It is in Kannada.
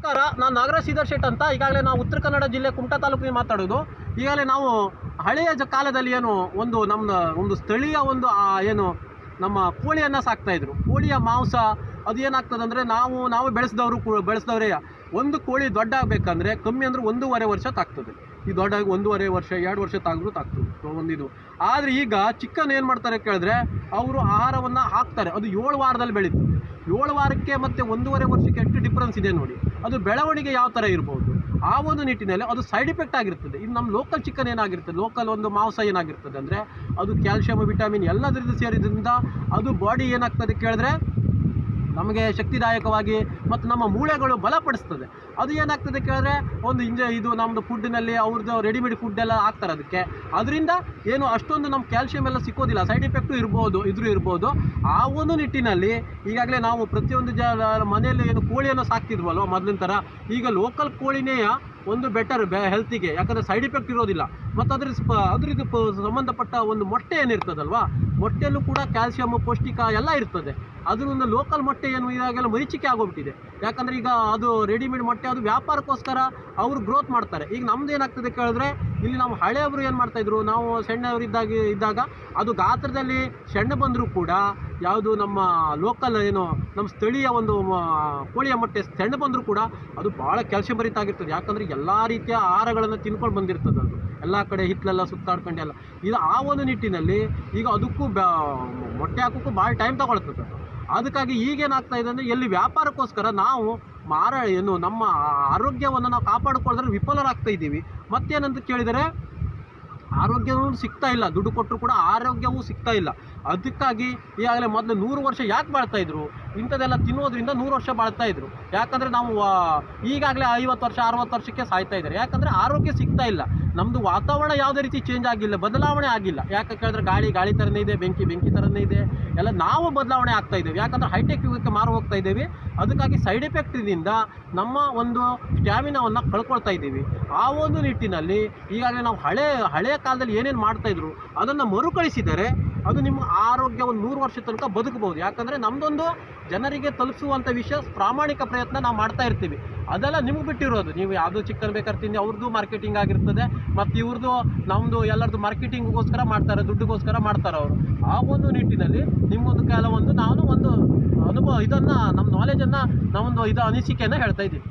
ನಮಸ್ಕಾರ, ನಾನು ನಾಗರಾಜ್ ಶ್ರೀಧರ್ ಶೆಟ್ ಅಂತ. ಈಗಾಗಲೇ ನಾವು ಉತ್ತರ ಕನ್ನಡ ಜಿಲ್ಲೆ ಕುಮಟಾ ತಾಲೂಕಿನ ಮಾತಾಡೋದು. ಈಗಾಗಲೇ ನಾವು ಹಳೆಯ ಕಾಲದಲ್ಲಿ ಏನು ಒಂದು ಸ್ಥಳೀಯ ಏನು ನಮ್ಮ ಕೋಳಿಯನ್ನು ಸಾಕ್ತಾಯಿದ್ರು. ಕೋಳಿಯ ಮಾಂಸ ಅದು ಏನಾಗ್ತದೆ ಅಂದರೆ ನಾವು ಬೆಳೆಸಿದವರೇ ಒಂದು ಕೋಳಿ ದೊಡ್ಡ ಆಗಬೇಕಂದ್ರೆ ಕಮ್ಮಿ ಅಂದರೆ 1.5 ವರ್ಷ ತಾಗ್ತದೆ. ಈ ದೊಡ್ಡಾಗಿ 1.5 ವರ್ಷ 2 ವರ್ಷ ತಾಗ್ತದೆ ಒಂದಿದು. ಆದರೆ ಈಗ ಚಿಕನ್ ಏನು ಮಾಡ್ತಾರೆ ಕೇಳಿದ್ರೆ, ಅವರು ಆಹಾರವನ್ನು ಹಾಕ್ತಾರೆ, ಅದು 7 ವಾರದಲ್ಲಿ ಬೆಳೀತದೆ. 7 ವಾರಕ್ಕೆ ಮತ್ತು 1.5 ವರ್ಷಕ್ಕೆ ಎಷ್ಟು ಡಿಫ್ರೆನ್ಸ್ ಇದೆ ನೋಡಿ. ಅದು ಬೆಳವಣಿಗೆ ಯಾವ ಥರ ಇರ್ಬೋದು, ಆ ಒಂದು ನಿಟ್ಟಿನಲ್ಲಿ ಅದು ಸೈಡ್ ಎಫೆಕ್ಟ್ ಆಗಿರ್ತದೆ. ಇದು ನಮ್ಮ ಲೋಕಲ್ ಚಿಕನ್ ಏನಾಗಿರ್ತದೆ, ಲೋಕಲ್ ಒಂದು ಮಾಂಸ ಏನಾಗಿರ್ತದೆ ಅಂದರೆ ಅದು ಕ್ಯಾಲ್ಶಿಯಮ್, ವಿಟಮಿನ್ ಎಲ್ಲದರಿಂದ ಸೇರಿದ್ರಿಂದ ಅದು ಬಾಡಿ ಏನಾಗ್ತದೆ ಕೇಳಿದ್ರೆ ನಮಗೆ ಶಕ್ತಿದಾಯಕವಾಗಿ ಮತ್ತು ನಮ್ಮ ಮೂಳೆಗಳು ಬಲಪಡಿಸ್ತದೆ. ಅದು ಏನಾಗ್ತದೆ ಕೇಳಿದ್ರೆ ಇದು ನಮ್ಮದು ಫುಡ್ಡಿನಲ್ಲಿ ಅವ್ರದ್ದು ರೆಡಿಮೇಡ್ ಫುಡ್ ಎಲ್ಲ ಹಾಕ್ತಾರೆ ಅದಕ್ಕೆ. ಅದರಿಂದ ಏನು ಅಷ್ಟೊಂದು ನಮ್ಮ ಕ್ಯಾಲ್ಶಿಯಮ್ ಎಲ್ಲ ಸಿಕ್ಕೋದಿಲ್ಲ, ಸೈಡ್ ಎಫೆಕ್ಟು ಇರ್ಬೋದು. ಆ ಒಂದು ನಿಟ್ಟಿನಲ್ಲಿ ಈಗಾಗಲೇ ನಾವು ಪ್ರತಿಯೊಂದು ಮನೆಯಲ್ಲಿ ಏನು ಕೋಳಿಯನ್ನು ಸಾಕ್ತಿದ್ವಲ್ವ ಮೊದಲಿನ ಥರ, ಈಗ ಲೋಕಲ್ ಕೋಳಿನೇ ಒಂದು ಬೆಟರ್ ಹೆಲ್ತಿಗೆ. ಯಾಕಂದರೆ ಸೈಡ್ ಎಫೆಕ್ಟ್ ಇರೋದಿಲ್ಲ. ಮತ್ತು ಅದ್ರದ್ದು ಸಂಬಂಧಪಟ್ಟ ಒಂದು ಮೊಟ್ಟೆ ಏನಿರ್ತದಲ್ವ, ಮೊಟ್ಟೆಯಲ್ಲೂ ಕೂಡ ಕ್ಯಾಲ್ಸಿಯಮ್, ಪೌಷ್ಟಿಕ ಎಲ್ಲ ಇರ್ತದೆ. ಅದರಿಂದ ಲೋಕಲ್ ಮೊಟ್ಟೆ ಏನು ಇವಾಗೆಲ್ಲ ಮರೀಚಿಕೆ ಆಗೋಗ್ಬಿಟ್ಟಿದೆ. ಯಾಕಂದರೆ ಈಗ ಅದು ರೆಡಿಮೇಡ್ ಮೊಟ್ಟೆ ಅದು ವ್ಯಾಪಾರಕ್ಕೋಸ್ಕರ ಅವರು ಗ್ರೋತ್ ಮಾಡ್ತಾರೆ. ಈಗ ನಮ್ದು ಏನಾಗ್ತದೆ ಕೇಳಿದ್ರೆ, ಇಲ್ಲಿ ನಮ್ಮ ಹಳೆಯವರು ಏನು ಮಾಡ್ತಾಯಿದ್ರು, ನಾವು ಸಣ್ಣವರು ಇದ್ದಾಗ ಅದು ಗಾತ್ರದಲ್ಲಿ ಸಣ್ಣ ಬಂದರೂ ಕೂಡ ಯಾವುದು ನಮ್ಮ ಲೋಕಲ್ ಏನು ನಮ್ಮ ಸ್ಥಳೀಯ ಒಂದು ಕೋಳಿಯ ಮೊಟ್ಟೆ ಸಣ್ಣ ಬಂದರೂ ಕೂಡ ಅದು ಭಾಳ ಕ್ಯಾಲ್ಸಿಯಂ ಭರಿತ ಆಗಿರ್ತದೆ. ಯಾಕಂದರೆ ಎಲ್ಲ ರೀತಿಯ ಆಹಾರಗಳನ್ನು ತಿನ್ಕೊಂಡು ಬಂದಿರ್ತದೆ. ಅದು ಎಲ್ಲ ಕಡೆ ಹಿತ್ತಲೆಲ್ಲ ಸುತ್ತಾಡ್ಕೊಂಡು ಎಲ್ಲ ಇದು ಆ ಒಂದು ನಿಟ್ಟಿನಲ್ಲಿ ಈಗ ಅದಕ್ಕೂ ಮೊಟ್ಟೆ ಹಾಕೋಕ್ಕೂ ಭಾಳ ಟೈಮ್ ತಗೊಳ್ತದೆ. ಅದಕ್ಕಾಗಿ ಈಗೇನಾಗ್ತಾ ಇದೆ ಅಂದರೆ, ಎಲ್ಲಿ ವ್ಯಾಪಾರಕ್ಕೋಸ್ಕರ ನಾವು ನಮ್ಮ ಆರೋಗ್ಯವನ್ನು ನಾವು ಕಾಪಾಡಿಕೊಳ್ಳೋದ್ರೆ ವಿಫಲರಾಗ್ತಾ ಇದ್ದೀವಿ. ಮತ್ತೇನಂತ ಕೇಳಿದರೆ ಆರೋಗ್ಯವೂ ಸಿಗ್ತಾ ಇಲ್ಲ, ದುಡ್ಡು ಕೊಟ್ಟರು ಕೂಡ ಆರೋಗ್ಯವೂ ಸಿಗ್ತಾ ಇಲ್ಲ. ಅದಕ್ಕಾಗಿ ಈಗಾಗಲೇ ಮೊದಲು 100 ವರ್ಷ ಯಾಕೆ ಬಾಳ್ತಾಯಿದ್ರು, ಇಂಥದ್ದೆಲ್ಲ ತಿನ್ನೋದ್ರಿಂದ 100 ವರ್ಷ ಬಾಳ್ತಾಯಿದ್ರು. ಯಾಕಂದರೆ ನಾವು ಈಗಾಗಲೇ 50 ವರ್ಷ 60 ವರ್ಷಕ್ಕೆ ಸಾಯ್ತಾ ಇದ್ದಾರೆ. ಯಾಕಂದರೆ ಆರೋಗ್ಯ ಸಿಗ್ತಾ ಇಲ್ಲ. ನಮ್ಮದು ವಾತಾವರಣ ಯಾವುದೇ ರೀತಿ ಚೇಂಜ್ ಆಗಿಲ್ಲ, ಬದಲಾವಣೆ ಆಗಿಲ್ಲ. ಯಾಕೆ ಕೇಳಿದ್ರೆ ಗಾಳಿ ಥರನೇ ಇದೆ, ಬೆಂಕಿ ಥರನೇ ಇದೆ. ಎಲ್ಲ ನಾವು ಬದಲಾವಣೆ ಆಗ್ತಾ ಇದ್ದೇವೆ. ಯಾಕಂದರೆ ಹೈಟೆಕ್ ಯುಗಕ್ಕೆ ಮಾರು ಹೋಗ್ತಾ ಇದ್ದೇವೆ. ಅದಕ್ಕಾಗಿ ಸೈಡ್ ಎಫೆಕ್ಟಿನಿಂದ ನಮ್ಮ ಒಂದು ಸ್ಟ್ಯಾಮಿನಾವನ್ನು ಕಳ್ಕೊಳ್ತಾ ಇದ್ದೀವಿ. ಆ ಒಂದು ನಿಟ್ಟಿನಲ್ಲಿ ಈಗಾಗಲೇ ನಾವು ಹಳೆಯ ಕಾಲದಲ್ಲಿ ಏನೇನು ಮಾಡ್ತಾಯಿದ್ರು ಅದನ್ನು ಮರುಕಳಿಸಿದರೆ ಅದು ನಿಮ್ಮ ಆರೋಗ್ಯ ಒಂದು 100 ವರ್ಷ ತನಕ ಬದುಕಬಹುದು. ಯಾಕಂದರೆ ನಮ್ಮದೊಂದು ಜನರಿಗೆ ತಲುಪಿಸುವಂಥ ವಿಷಯ ಪ್ರಾಮಾಣಿಕ ಪ್ರಯತ್ನ ನಾವು ಮಾಡ್ತಾ ಇರ್ತೀವಿ. ಅದೆಲ್ಲ ನಿಮ್ಗೆ ಬಿಟ್ಟಿರೋದು. ನೀವು ಯಾವುದು ಚಿಕನ್ ಬೇಕಾದ್ರೆ ತಿಂದು ಅವ್ರದ್ದು ಮಾರ್ಕೆಟಿಂಗ್ ಆಗಿರ್ತದೆ, ಮತ್ತು ಇವ್ರದ್ದು ನಮ್ಮದು ಎಲ್ಲರದ್ದು ಮಾರ್ಕೆಟಿಂಗ್ಗೋಸ್ಕರ ಮಾಡ್ತಾರೆ, ದುಡ್ಡುಗೋಸ್ಕರ ಮಾಡ್ತಾರೆ ಅವರು. ಆ ಒಂದು ನಿಟ್ಟಿನಲ್ಲಿ ನಿಮ್ಮೊಂದು ಕೆಲವೊಂದು ನಾನು ಒಂದು ಅನುಭವ ಇದನ್ನು ನಮ್ಮ ನಾಲೆಜನ್ನು ನಾವೊಂದು ಅನಿಸಿಕೆಯನ್ನು ಹೇಳ್ತಾ ಇದ್ದೀವಿ.